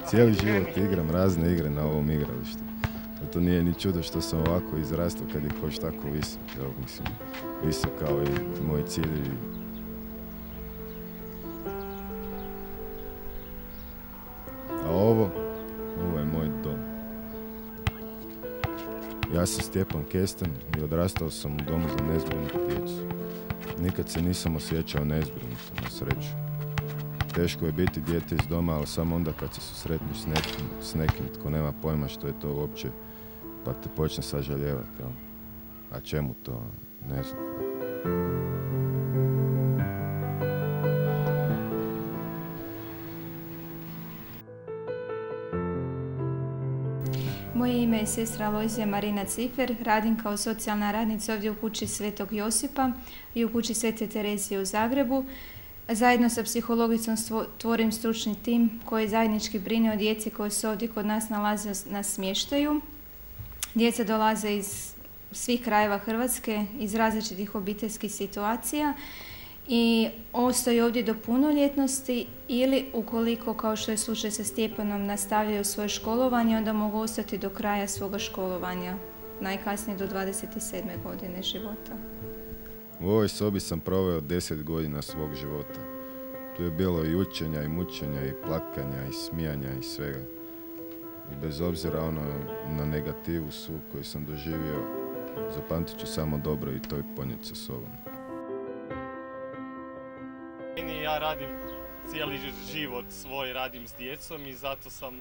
Cijeli život igram razne igre na ovom igralištu. To nije ni čudo što sam ovako izrastao kad je koš tako visok. Evo, mislim, visok kao i moji ciljevi. A ovo je moj dom. Ja sam Stjepan Kesten i odrastao sam u domu za nezbrinutu djecu. Nikad se nisam osjećao nezbrinuto, na sreću. Teško je biti dijete iz doma, ali samo onda kad se susretneš s nekim tko nema pojma što je to uopće, pa te počne sažaljevati. A čemu to? Ne znam. Moje ime je sestra Alojzija Marina Cifer, radim kao socijalna radnica ovdje u kući Svetog Josipa i u kući Svete Terezije u Zagrebu. Zajedno sa psihologicom tvorim stručni tim koji zajednički brine o djeci koji se ovdje kod nas nalaze na smještaju. Djeca dolaze iz svih krajeva Hrvatske, iz različitih obiteljskih situacija i ostaju ovdje do punoljetnosti ili ukoliko, kao što je slučaj sa Stjepanom, nastavljaju svoje školovanje, onda mogu ostati do kraja svoga školovanja, najkasnije do 27. godine života. U ovoj sobi sam proveo 10 godina svog života. Tu je bilo i učenja, i mučenja, i plakanja, i smijanja, i svega. I bez obzira na negativu koju sam doživio, zapamtit ću samo dobro i to je ponijeti sa sobom. Ja radim cijeli život svoj, radim s djecom i zato sam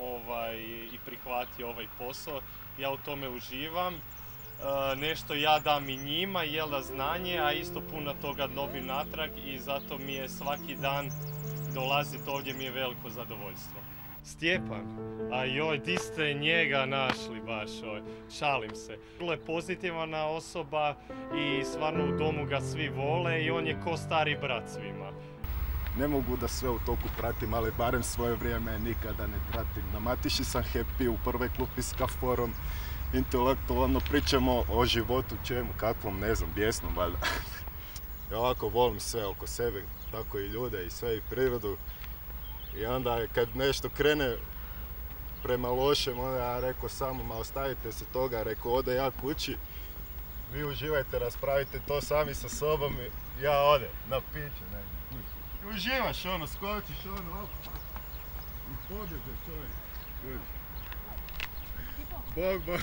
i prihvatio ovaj posao. Ja u tome uživam. Nešto ja dam i njima, znanje, a isto puno toga dobim natrag i zato mi je svaki dan dolaziti ovdje mi je veliko zadovoljstvo. Stjepan, a joj, di ste njega našli baš, šalim se. Vrlo je pozitivna osoba i stvarno u domu ga svi vole i on je ko stari brat svima. Ne mogu da sve u toku pratim, ali barem svoje vrijeme nikada ne tratim. Na Matiši sam happy, u prvoj klupi s Kaforom. Intelektualno pričamo o životu, čemu, kakvom, ne znam, bijesnom, valjda. Ja ovako volim sve oko sebe, tako i ljude i sve i prirodu. I onda kad nešto krene prema lošem, onda ja rekao samo, ma ostavite se toga, rekao ode ja kući. Vi uživajte, raspravite to sami sa sobom i ja ode na piće, ne. I uživaš skočiš opa. I pobježe čovjek. Bog.